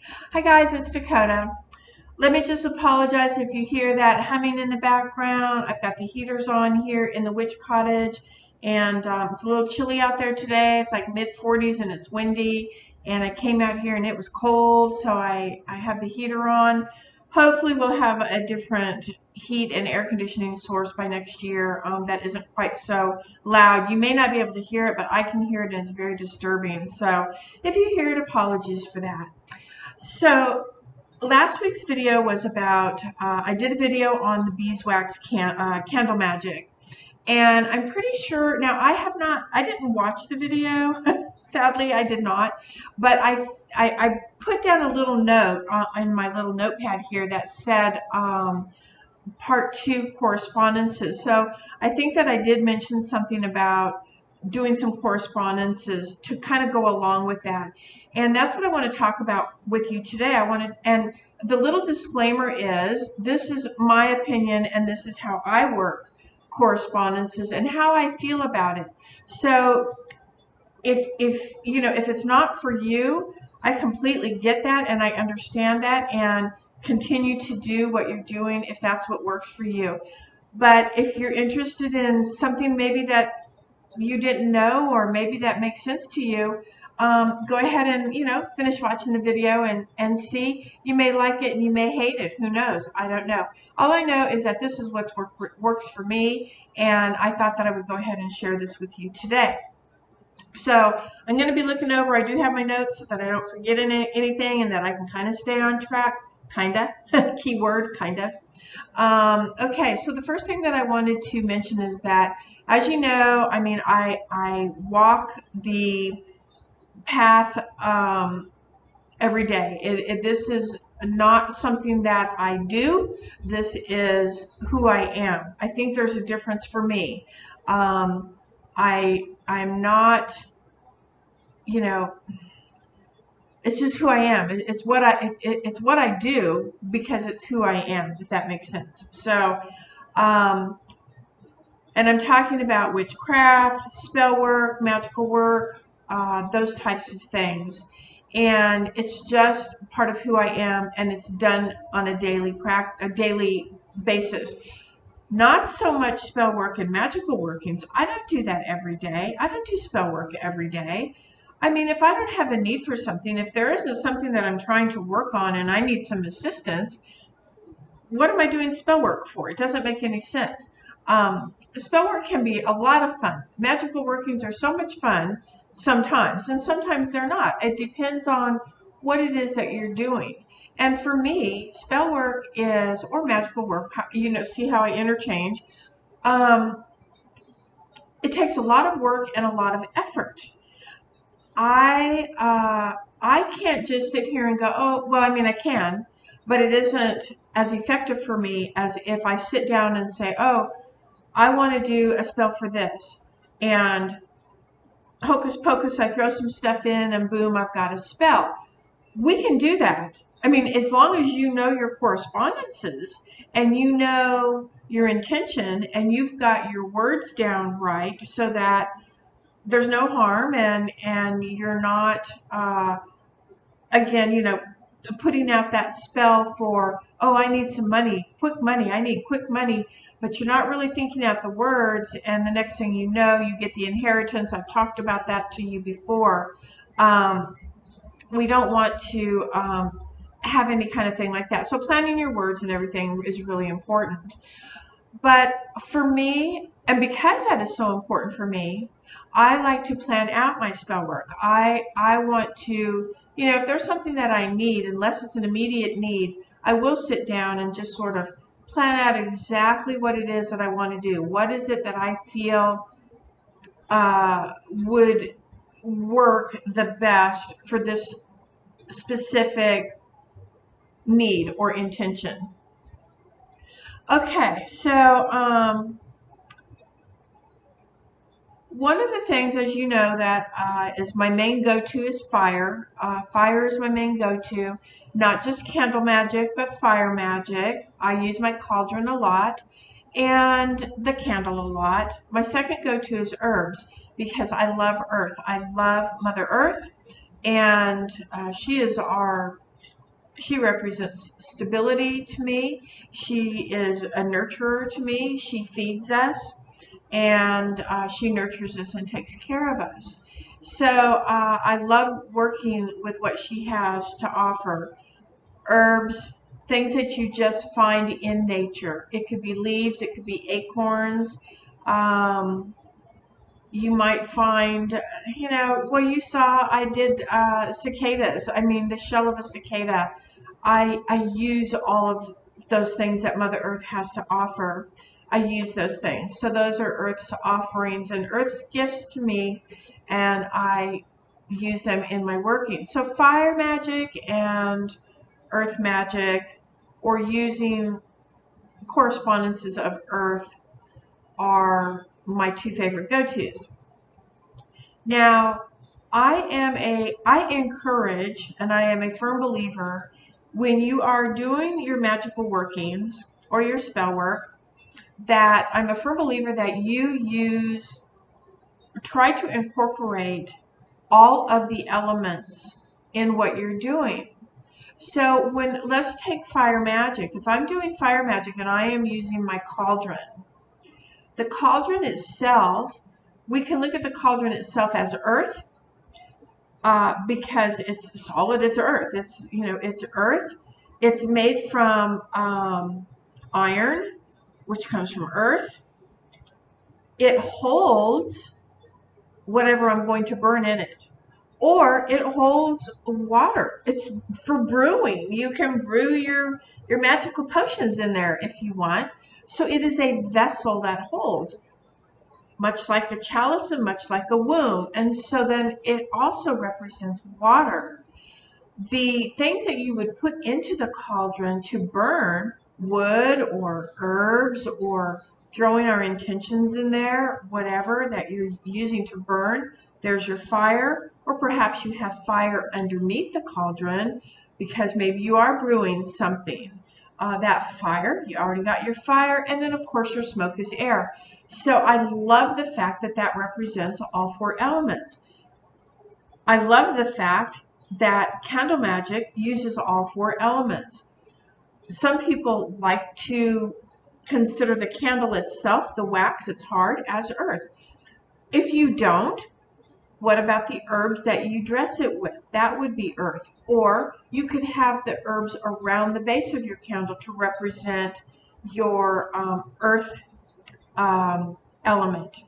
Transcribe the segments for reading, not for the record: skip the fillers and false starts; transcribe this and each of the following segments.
Hi guys, it's Dakota. Let me just apologize if you hear that humming in the background. I've got the heaters on here in the witch cottage, and it's a little chilly out there today. It's like mid 40s and it's windy, and I came out here and it was cold, so I have the heater on. Hopefully we'll have a different heat and air conditioning source by next year that isn't quite so loud. You may not be able to hear it, but I can hear it and it's very disturbing. So if you hear it, apologies for that. So last week's video was about, I did a video on the beeswax candle magic. And I'm pretty sure, now I didn't watch the video. Sadly, I did not. But I put down a little note in my little notepad here that said part 2 correspondences. So I think that I did mention something about doing some correspondences to kind of go along with that. And that's what I want to talk about with you today. And the little disclaimer is, this is my opinion and this is how I work correspondences and how I feel about it. So if it's not for you, I completely get that and I understand that, and continue to do what you're doing if that's what works for you. But if you're interested in something maybe that you didn't know, or maybe that makes sense to you, go ahead and finish watching the video and see. You may like it and you may hate it. Who knows? I don't know. All I know is that this is what works for me, and I thought that I would go ahead and share this with you today. So I'm going to be looking over. I do have my notes so that I don't forget anything and that I can kind of stay on track. Kinda. Keyword, kind of. Okay, so the first thing that I wanted to mention is that, as you know, I mean, I walk the path every day. This is not something that I do. This is who I am. I think there's a difference for me. I'm not, it's just who I am. It's what I do because it's who I am, if that makes sense. So, and I'm talking about witchcraft, spell work, magical work, those types of things. And it's just part of who I am, and it's done on a daily basis. Not so much spell work and magical workings. I don't do that every day. I don't do spell work every day. I mean, if I don't have a need for something, if there isn't something that I'm trying to work on and I need some assistance, what am I doing spell work for? It doesn't make any sense. Spell work can be a lot of fun. Magical workings are so much fun sometimes, and sometimes they're not. It depends on what it is that you're doing. And for me, spell work is, or magical work, see how I interchange. It takes a lot of work and a lot of effort. I can't just sit here and go, oh, well, I mean, I can, but it isn't as effective for me as if I sit down and say, oh, I want to do a spell for this, and hocus pocus, I throw some stuff in and boom, I've got a spell. We can do that. I mean, as long as you know your correspondences and you know your intention and you've got your words down right so that there's no harm, and you're not again, putting out that spell for, oh, I need some money, quick money, I need quick money, but you're not really thinking out the words, and the next thing you know, you get the inheritance. I've talked about that to you before. We don't want to have any kind of thing like that. So planning your words and everything is really important. But for me, and because that is so important for me, I like to plan out my spell work. I want to, if there's something that I need, unless it's an immediate need, I will sit down and just sort of plan out exactly what it is that I want to do. What is it that I feel would work the best for this specific need or intention? Okay, so one of the things, as you know, that is my main go-to is fire. Fire is my main go-to, not just candle magic, but fire magic. I use my cauldron a lot and the candle a lot. My second go-to is herbs because I love earth. I love Mother Earth, and she is our She represents stability to me. She is a nurturer to me. She feeds us, and she nurtures us and takes care of us. So I love working with what she has to offer. Herbs, things that you just find in nature. It could be leaves, it could be acorns. Um, you might find, well, you saw I did cicadas. I mean, the shell of a cicada. I use all of those things that Mother Earth has to offer. I use those things. So those are Earth's offerings and Earth's gifts to me, and I use them in my working. So fire magic and earth magic, or using correspondences of earth, are my two favorite go-tos. Now, I encourage, and I am a firm believer, when you are doing your magical workings or your spell work, that I'm a firm believer that try to incorporate all of the elements in what you're doing. So let's take fire magic. If I'm doing fire magic and I am using my cauldron, the cauldron itself, we can look at the cauldron itself as earth, because it's solid. It's earth. It's earth. It's made from iron, which comes from earth. It holds whatever I'm going to burn in it. Or it holds water. It's for brewing. You can brew your magical potions in there if you want. So it is a vessel that holds, much like a chalice and much like a womb. And so then it also represents water. The things that you would put into the cauldron to burn, wood or herbs, or throwing our intentions in there, whatever that you're using to burn, there's your fire. Or perhaps you have fire underneath the cauldron because maybe you are brewing something. That fire, you already got your fire, and then of course your smoke is air. So I love the fact that that represents all four elements. I love the fact that candle magic uses all four elements. Some people like to consider the candle itself, the wax, it's hard, as earth. If you don't, what about the herbs that you dress it with? That would be earth. Or you could have the herbs around the base of your candle to represent your earth element.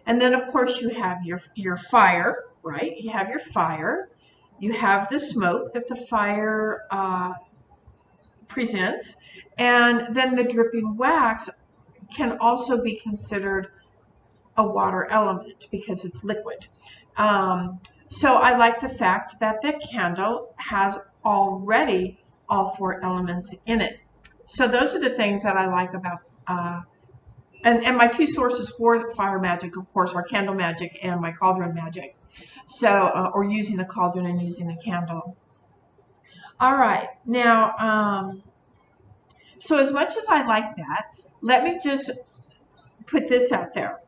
And then, of course, you have your fire, right? You have your fire. You have the smoke that the fire presents. And then the dripping wax can also be considered a water element because it's liquid. So I like the fact that the candle has already all four elements in it. So those are the things that I like about, and my two sources for fire magic, of course, are candle magic and my cauldron magic. So, or using the cauldron and using the candle. All right, now, so as much as I like that, let me just put this out there.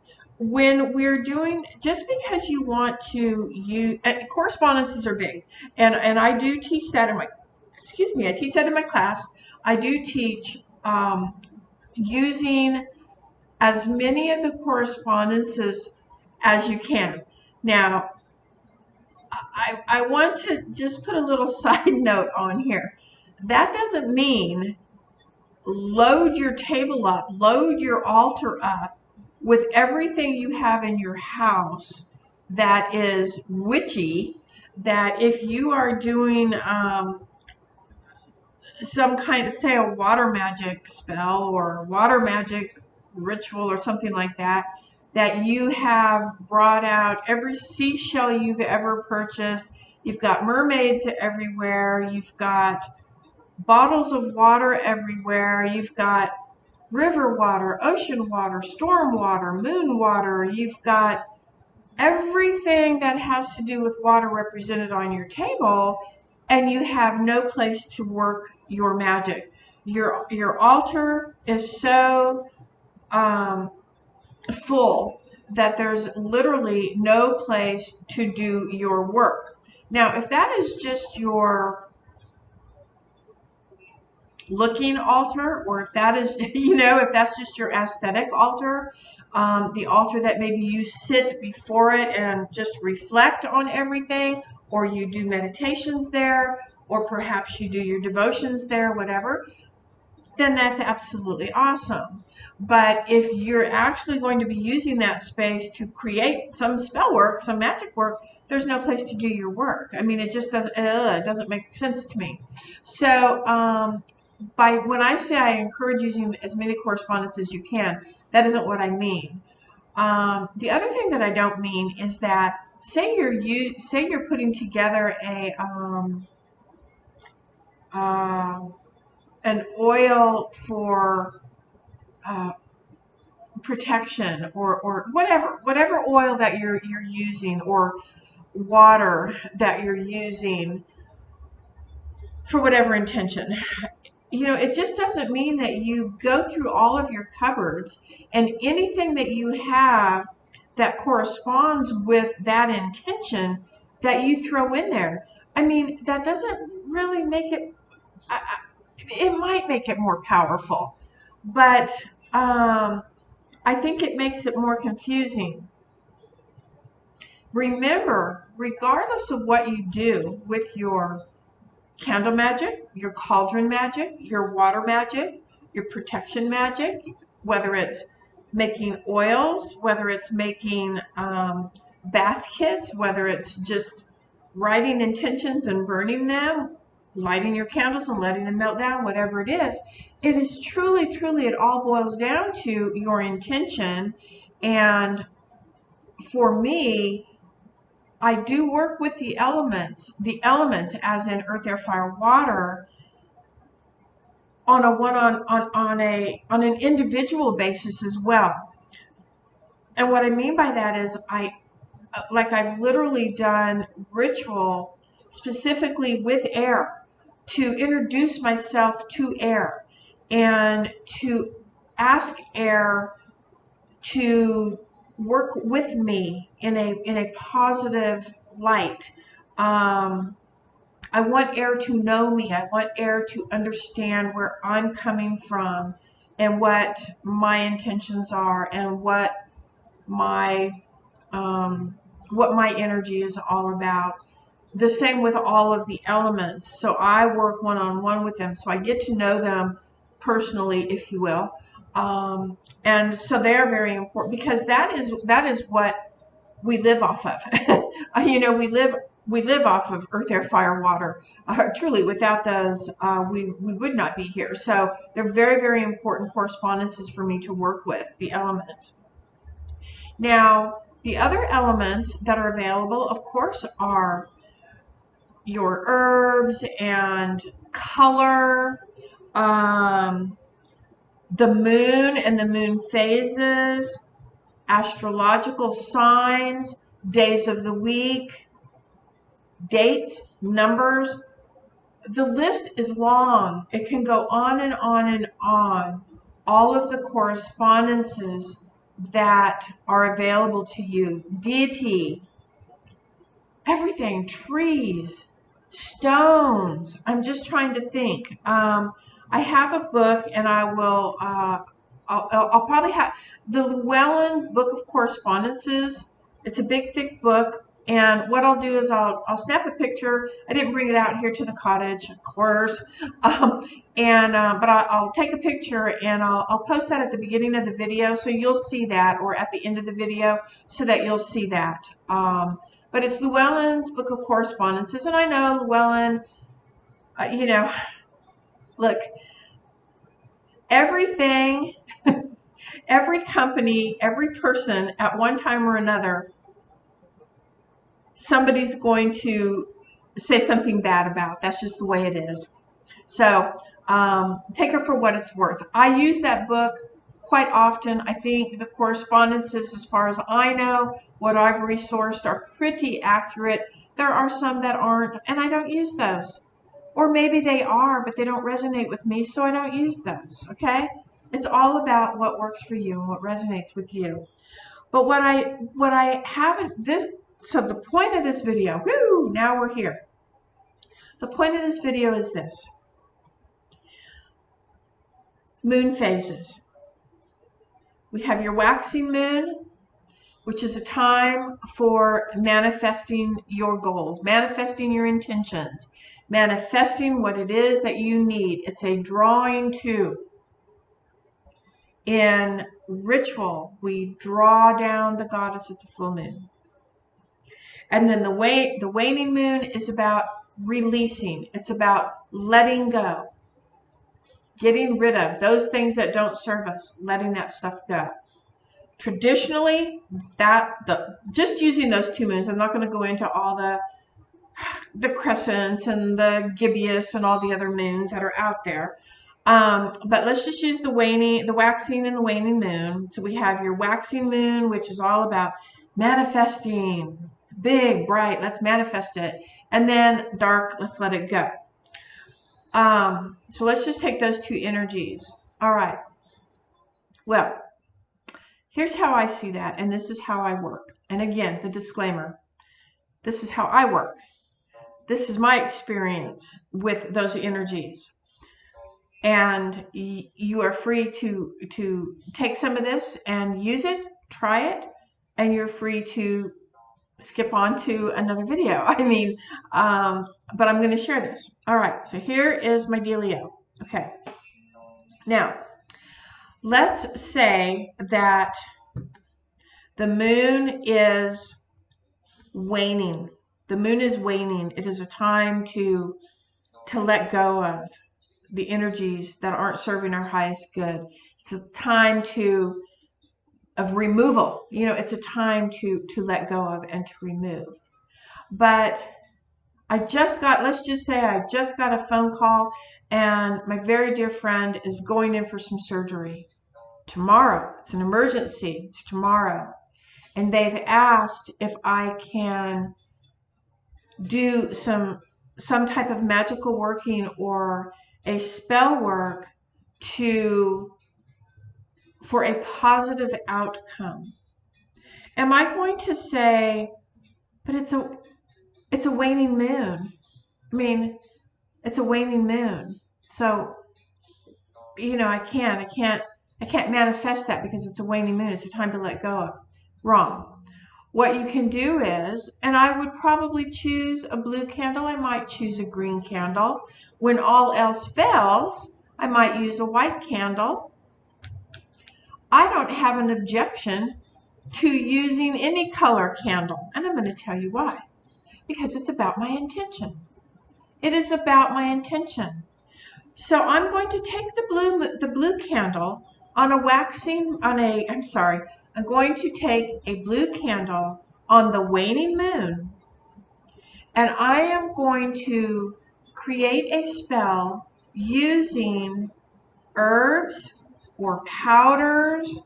When we're doing, just because you want to use, correspondences are big, and I do teach that in my, I teach that in my class. I do teach using as many of the correspondences as you can. Now, I want to just put a little side note on here. That doesn't mean load your table up, load your altar up with everything you have in your house that is witchy, that if you are doing some kind of, say, a water magic spell or water magic ritual or something like that, that you have brought out every seashell you've ever purchased. You've got mermaids everywhere. You've got bottles of water everywhere. You've got river water, ocean water, storm water, moon water. You've got everything that has to do with water represented on your table, and you have no place to work your magic. Your altar is so full that there's literally no place to do your work. Now, if that is just your looking altar, or if that is, you know, if that's just your aesthetic altar, the altar that maybe you sit before it and just reflect on everything, or you do meditations there, or perhaps you do your devotions there, whatever, then that's absolutely awesome. But if you're actually going to be using that space to create some spell work, some magic work, there's no place to do your work. I mean, it just doesn't, it doesn't make sense to me. So, when I say I encourage using as many correspondence as you can, that isn't what I mean. The other thing that I don't mean is that say you're putting together an oil for protection, or whatever oil that you're using, or water that you're using for whatever intention. You know, it just doesn't mean that you go through all of your cupboards and anything that you have that corresponds with that intention that you throw in there. I mean, that doesn't really make it, it might make it more powerful, but I think it makes it more confusing. Remember, regardless of what you do with your candle magic, your cauldron magic, your water magic, your protection magic, whether it's making oils, whether it's making bath kits, whether it's just writing intentions and burning them, lighting your candles and letting them melt down, whatever it is truly, truly, it all boils down to your intention. And for me, I do work with the elements as in earth, air, fire, water, on an individual basis as well. And what I mean by that is I've literally done ritual specifically with air to introduce myself to air and to ask air to work with me in a positive light. I want air to know me. I want air to understand where I'm coming from and what my intentions are, and my what my energy is all about. The same with all of the elements. So I work one-on-one with them. So I get to know them personally, if you will. And so they're very important, because that is what we live off of. You know, we live off of earth, air, fire, water. Truly, without those, we would not be here. So they're very, very important correspondences for me to work with, the elements. Now, the other elements that are available, of course, are your herbs and color, the moon and the moon phases, astrological signs, days of the week, dates, numbers. The list is long. It can go on and on and on. All of the correspondences that are available to you, deity, everything, trees, stones. I'm just trying to think. I have a book, and I will. I'll probably have the Llewellyn Book of Correspondences. It's a big, thick book. And what I'll do is I'll snap a picture. I didn't bring it out here to the cottage, of course. But I'll take a picture, and I'll post that at the beginning of the video, so you'll see that, or at the end of the video, so that you'll see that. But it's Llewellyn's Book of Correspondences, and I know Llewellyn, you know, look, everything, every company, every person at one time or another, somebody's going to say something bad about. That's just the way it is. So take her for what it's worth. I use that book quite often. I think the correspondences, as far as I know, what I've resourced, are pretty accurate. There are some that aren't, and I don't use those. Or maybe they are, but they don't resonate with me, so I don't use those, okay? It's all about what works for you and what resonates with you. But what I haven't, so the point of this video, now we're here. The point of this video is this. moon phases. We have your waxing moon, which is a time for manifesting your goals, manifesting your intentions, manifesting what it is that you need. It's a drawing to. In ritual, we draw down the goddess at the full moon. And then the waning moon is about releasing. It's about letting go, getting rid of those things that don't serve us, letting that stuff go. Traditionally, just using those 2 moons, I'm not going to go into all the crescents and the gibbous and all the other moons that are out there. But let's just use the waxing and the waning moon. So we have your waxing moon, which is all about manifesting, big, bright, let's manifest it. And then dark, let's let it go. So let's just take those 2 energies. All right. Well, here's how I see that, and this is how I work. And again, the disclaimer, this is how I work. This is my experience with those energies. And you are free to take some of this and use it, try it, and you're free to skip on to another video. I mean, but I'm going to share this. All right, so here is my dealio. Okay. Now, let's say that the moon is waning. The moon is waning. It is a time to let go of the energies that aren't serving our highest good. It's a time of removal. You know, it's a time to let go of and to remove. But let's just say I just got a phone call and my very dear friend is going in for some surgery tomorrow. It's an emergency. It's tomorrow. And they've asked if I can do some type of magical working or a spell work for a positive outcome. Am I going to say, but it's a waning moon? I mean, it's a waning moon. So, you know, I can't manifest that because it's a waning moon. It's a time to let go of. Wrong. What you can do is, and I would probably choose a blue candle. I might choose a green candle. When all else fails, I might use a white candle. I don't have an objection to using any color candle, and I'm going to tell you why. Because it's about my intention. It is about my intention. So I'm going to take the blue candle on I'm going to take a blue candle on the waning moon, and I am going to create a spell using herbs or powders,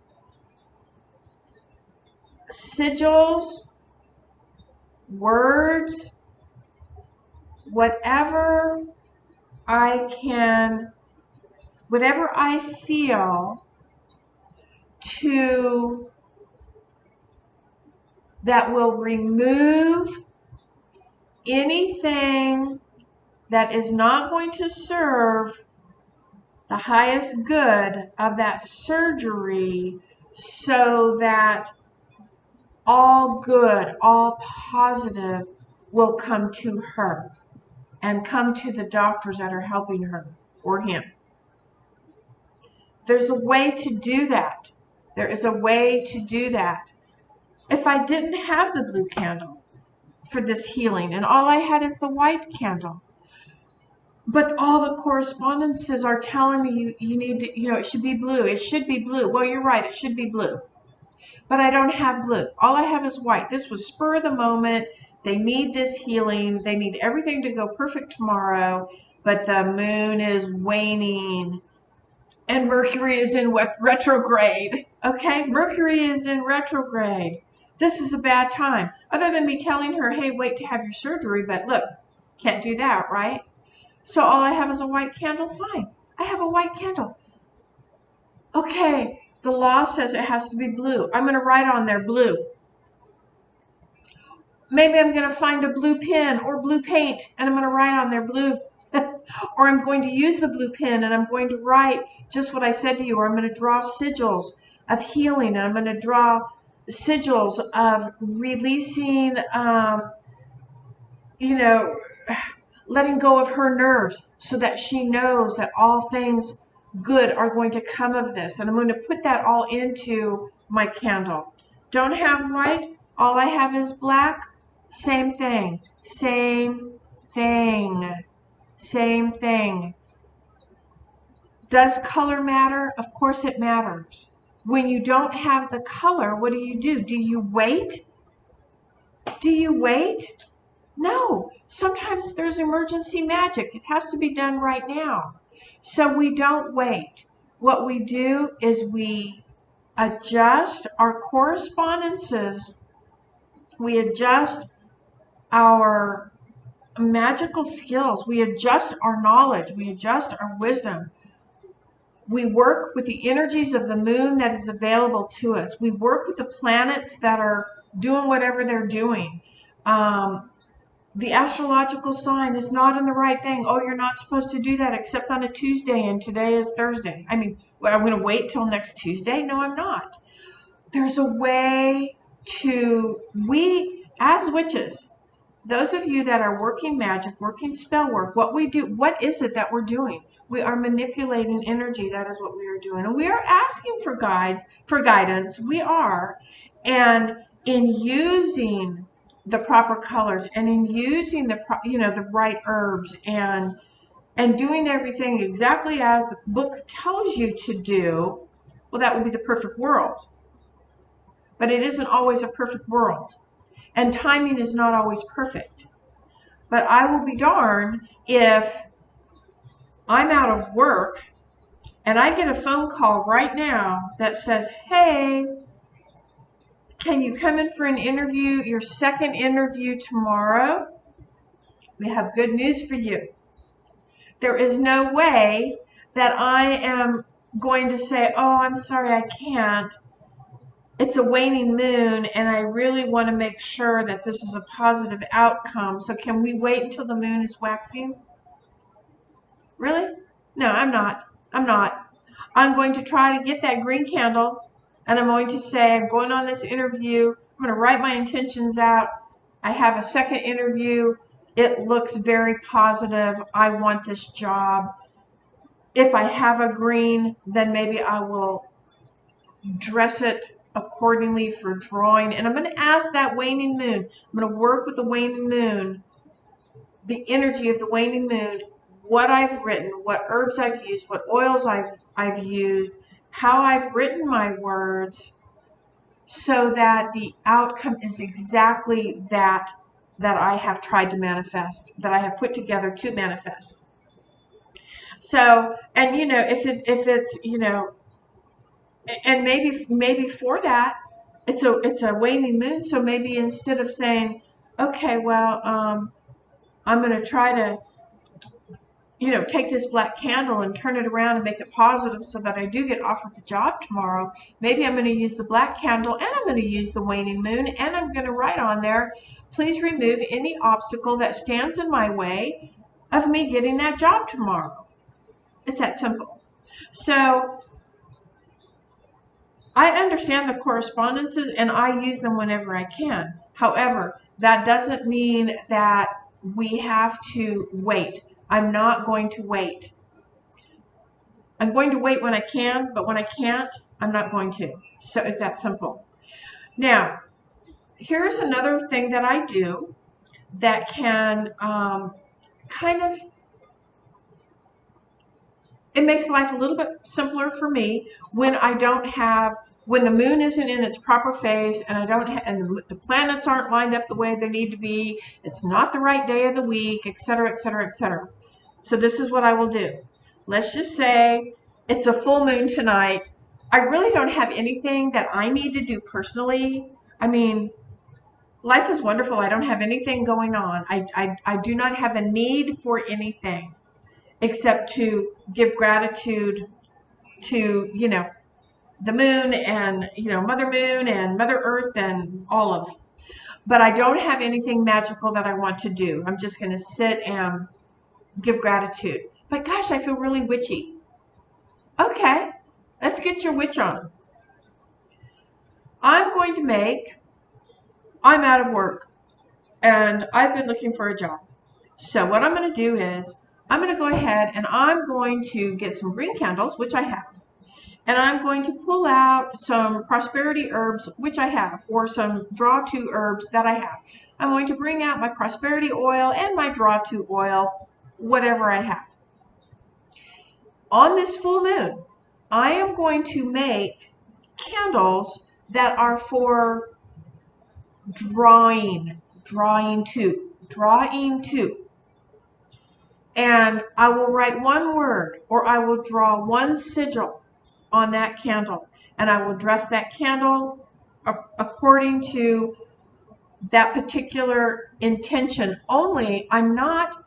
sigils, words, whatever I feel that will remove anything that is not going to serve the highest good of that surgery, so that all good, all positive will come to her and come to the doctors that are helping her or him. There's a way to do that. There is a way to do that. If I didn't have the blue candle for this healing and all I had is the white candle, but all the correspondences are telling me you need to, it should be blue. It should be blue. Well, you're right. It should be blue. But I don't have blue. All I have is white. This was spur of the moment. They need this healing. They need everything to go perfect tomorrow, but the moon is waning and Mercury is in retrograde. Okay? Mercury is in retrograde. This is a bad time. Other than me telling her, hey, wait to have your surgery, but look, can't do that, right? So all I have is a white candle. Fine. I have a white candle. Okay. The law says it has to be blue. I'm going to write on there blue. Maybe I'm going to find a blue pen or blue paint, and I'm going to write on there blue. Or I'm going to use the blue pen and I'm going to write just what I said to you, or I'm going to draw sigils of healing, and I'm going to draw sigils of releasing, you know, letting go of her nerves so that she knows that all things good are going to come of this. And I'm going to put that all into my candle. Don't have white. All I have is black. Same thing. Same thing. Same thing. Does color matter? Of course it matters. When you don't have the color, what do? Do you wait? Do you wait? No. Sometimes there's emergency magic. It has to be done right now. So we don't wait. What we do is we adjust our correspondences. We adjust our magical skills. We adjust our knowledge. We adjust our wisdom. We work with the energies of the moon that is available to us. We work with the planets that are doing whatever they're doing. The astrological sign is not in the right thing. Oh, you're not supposed to do that except on a Tuesday, and today is Thursday. I mean, what, I'm going to wait till next Tuesday? No, I'm not. There's a way we, as witches, those of you that are working magic, working spell work, what we do, what is it that we're doing? We are manipulating energy. That is what we are doing. And we are asking for guidance. We are. And in using the proper colors and in using the right herbs and doing everything exactly as the book tells you to do, well, that would be the perfect world. But it isn't always a perfect world. And timing is not always perfect. But I will be darned if I'm out of work and I get a phone call right now that says, hey, can you come in for an interview, your second interview tomorrow? We have good news for you. There is no way that I am going to say, oh, I'm sorry, I can't. It's a waning moon, and I really want to make sure that this is a positive outcome. So can we wait until the moon is waxing? Really? No, I'm not. I'm not. I'm going to try to get that green candle, and I'm going to say, I'm going on this interview. I'm going to write my intentions out. I have a second interview. It looks very positive. I want this job. If I have a green, then maybe I will dress it accordingly for drawing. And I'm going to ask that waning moon. I'm going to work with the waning moon, the energy of the waning moon, what I've written, what herbs I've used, what oils I've used, how I've written my words, so that the outcome is exactly that I have tried to manifest, that I have put together to manifest. So, and if it's and maybe for that, it's a waning moon. So maybe instead of saying, okay, well, I'm going to try to take this black candle and turn it around and make it positive so that I do get offered the job tomorrow. Maybe I'm going to use the black candle, and I'm going to use the waning moon, and I'm going to write on there, please remove any obstacle that stands in my way of me getting that job tomorrow. It's that simple. So I understand the correspondences, and I use them whenever I can. However, that doesn't mean that we have to wait. I'm not going to wait. I'm going to wait when I can, but when I can't, I'm not going to. So it's that simple. Now, here's another thing that I do that can kind of, it makes life a little bit simpler for me when the moon isn't in its proper phase, and and the planets aren't lined up the way they need to be. It's not the right day of the week, etc., etc., etc. So this is what I will do. Let's just say it's a full moon tonight. I really don't have anything that I need to do personally. I mean, life is wonderful. I don't have anything going on. I do not have a need for anything except to give gratitude to, the moon and, Mother Moon and Mother Earth and all of. But I don't have anything magical that I want to do. I'm just going to sit and give gratitude. But gosh, I feel really witchy. Okay, let's get your witch on. I'm out of work and I've been looking for a job. So what I'm going to do is I'm going to go ahead and I'm going to get some green candles, which I have. And I'm going to pull out some prosperity herbs, which I have, or some draw to herbs that I have. I'm going to bring out my prosperity oil and my draw to oil, whatever I have. On this full moon, I am going to make candles that are for drawing to. And I will write one word or I will draw one sigil on that candle, and I will dress that candle according to that particular intention. Only I'm not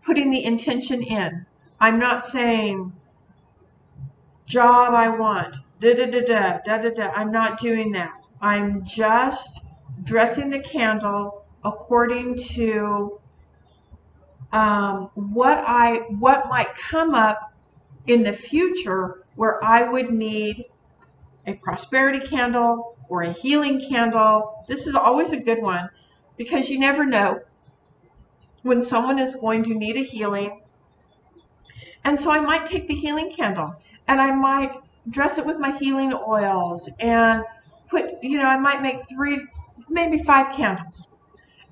putting the intention in. I'm not saying job I want, da da da da da da da. I'm not doing that. I'm just dressing the candle according to what might come up in the future where I would need a prosperity candle or a healing candle. This is always a good one because you never know when someone is going to need a healing. And so I might take the healing candle and I might dress it with my healing oils and I might make 3, maybe 5 candles.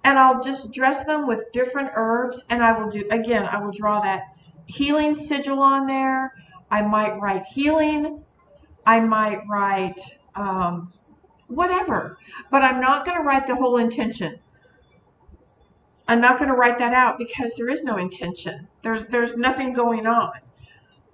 And I'll just dress them with different herbs, and I will draw that healing sigil on there. I might write healing. I might write whatever, but I'm not going to write the whole intention. I'm not going to write that out because there is no intention. There's nothing going on.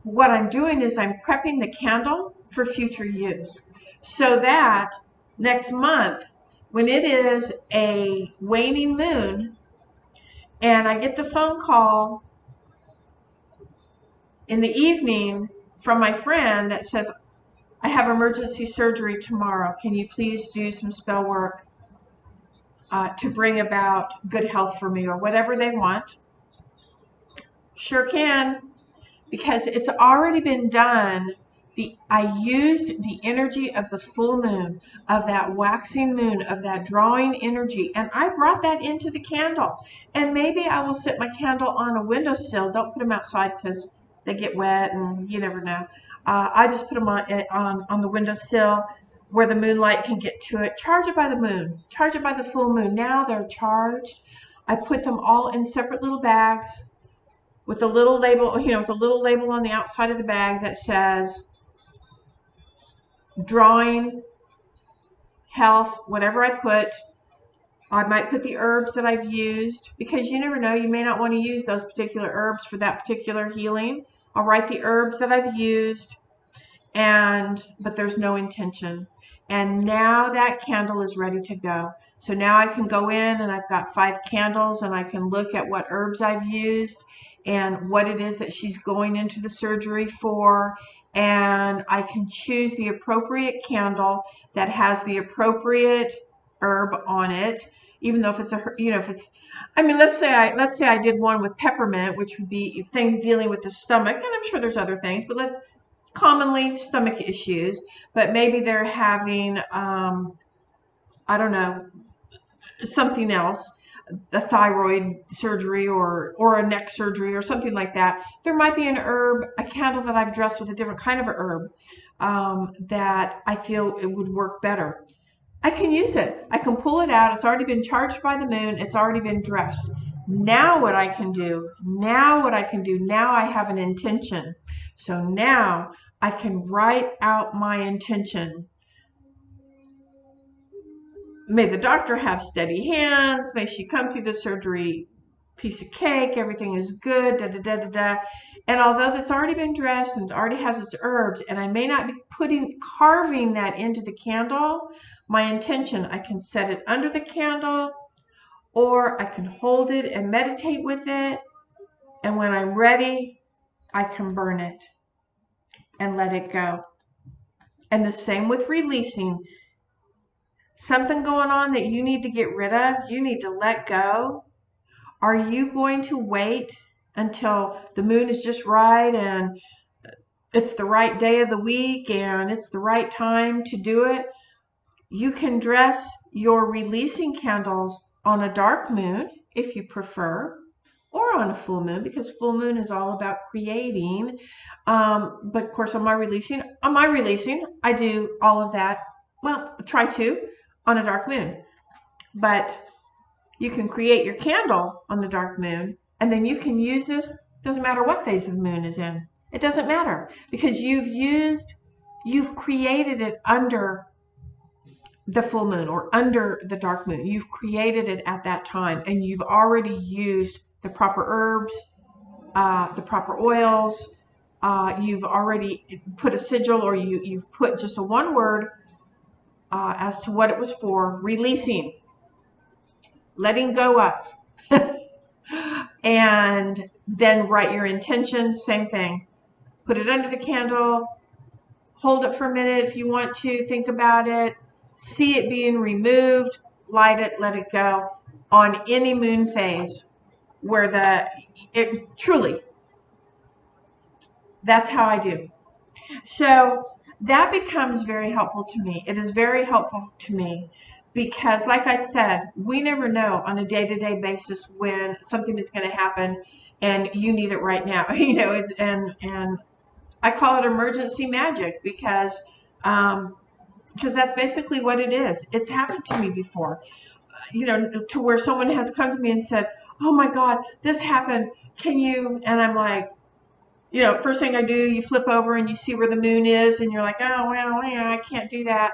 What I'm doing is I'm prepping the candle for future use so that next month, when it is a waning moon and I get the phone call in the evening from my friend that says, I have emergency surgery tomorrow. Can you please do some spell work to bring about good health for me, or whatever they want? Sure can, because it's already been done. I used the energy of the full moon, of that waxing moon, of that drawing energy, and I brought that into the candle. And maybe I will set my candle on a windowsill. Don't put them outside because they get wet and you never know. I just put them on the windowsill where the moonlight can get to it. Charge it by the moon. Charge it by the full moon. Now they're charged. I put them all in separate little bags with a little label, with a little label on the outside of the bag that says drawing, health, whatever I put. I might put the herbs that I've used because you never know, you may not want to use those particular herbs for that particular healing. I'll write the herbs that I've used, but there's no intention. And now that candle is ready to go. So now I can go in and I've got 5 candles and I can look at what herbs I've used and what it is that she's going into the surgery for. And I can choose the appropriate candle that has the appropriate herb on it, even though if it's let's say I did one with peppermint, which would be things dealing with the stomach, and I'm sure there's other things, but commonly stomach issues, but maybe they're having I don't know, something else, a thyroid surgery or a neck surgery or something like that. There might be a candle that I've dressed with a different kind of a herb that I feel it would work better. I can use it. I can pull it out. It's already been charged by the moon. It's already been dressed. Now what I can do, now I have an intention. So now I can write out my intention. May the doctor have steady hands. May she come through the surgery piece of cake. Everything is good. Da da da da da. And although that's already been dressed and it already has its herbs, and I may not be carving that into the candle, my intention, I can set it under the candle, or I can hold it and meditate with it. And when I'm ready, I can burn it and let it go. And the same with releasing. Something going on that you need to get rid of, you need to let go. Are you going to wait until the moon is just right and it's the right day of the week and it's the right time to do it. You can dress your releasing candles on a dark moon if you prefer, or on a full moon, because full moon is all about creating. But of course, on my releasing, I do all of that. Well, try to on a dark moon, but you can create your candle on the dark moon, and then you can use this. Doesn't matter what phase of the moon is in. It doesn't matter because you've created it under the full moon or under the dark moon. You've created it at that time, and you've already used the proper herbs, the proper oils. You've already put a sigil, or you've put just a one word as to what it was for: releasing, letting go of. And then write your intention, same thing. Put it under the candle, hold it for a minute if you want to, think about it, see it being removed, light it, let it go on any moon phase where it truly, that's how I do. So that becomes very helpful to me. It is very helpful to me because, like I said, we never know on a day-to-day basis when something is going to happen and you need it right now. And I call it emergency magic because that's basically what it is. It's happened to me before, to where someone has come to me and said, "Oh my God, this happened. Can you?" And I'm like, first thing I do, you flip over and you see where the moon is, and you're like, "Oh, well, yeah, I can't do that."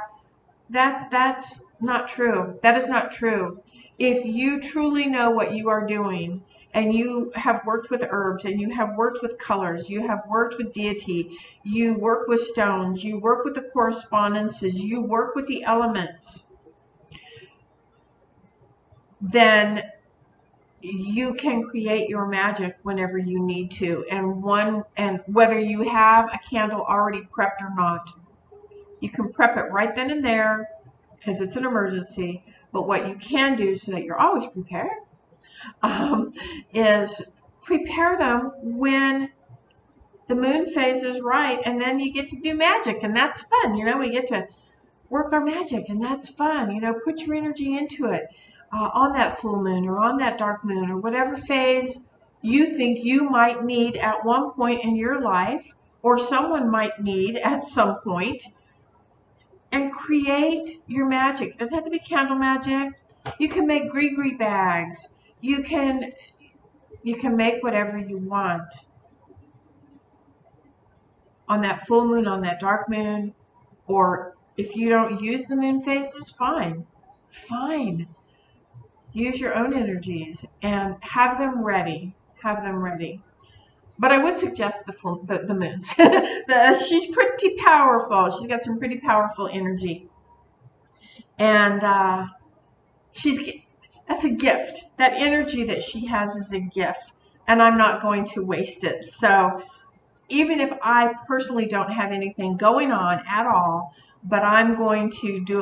That's not true. That is not true. If you truly know what you are doing, and you have worked with herbs, and you have worked with colors, you have worked with deity, you work with stones, you work with the correspondences, you work with the elements, then you can create your magic whenever you need to, and whether you have a candle already prepped or not. You can prep it right then and there because it's an emergency. But what you can do so that you're always prepared is prepare them when the moon phase is right, and then you get to do magic, and that's fun. We get to work our magic, and that's fun. Put your energy into it on that full moon or on that dark moon or whatever phase you think you might need at one point in your life, or someone might need at some point. And create your magic. It doesn't have to be candle magic. You can make gree bags. You can make whatever you want on that full moon, on that dark moon, or if you don't use the moon phases, fine. Use your own energies and have them ready. But I would suggest the moons. She's pretty powerful. She's got some pretty powerful energy. And that's a gift. That energy that she has is a gift. And I'm not going to waste it. So even if I personally don't have anything going on at all, but I'm going to do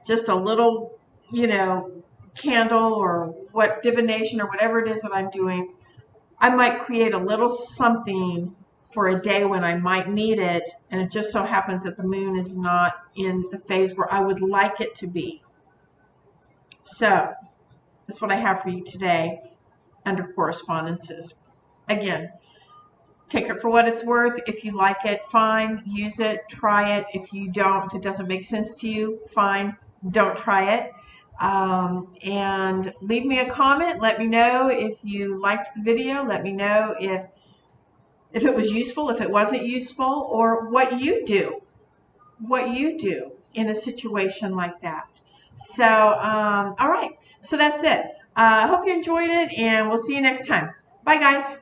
just a little, candle or what divination or whatever it is that I'm doing, I might create a little something for a day when I might need it, and it just so happens that the moon is not in the phase where I would like it to be. So that's what I have for you today under correspondences. Again, take it for what it's worth. If you like it, fine, use it, try it. If you don't, if it doesn't make sense to you, fine, don't try it. And leave me a comment. Let me know if you liked the video. Let me know if it was useful, if it wasn't useful, or what you do in a situation like that. So, all right. So that's it. I hope you enjoyed it, and we'll see you next time. Bye, guys.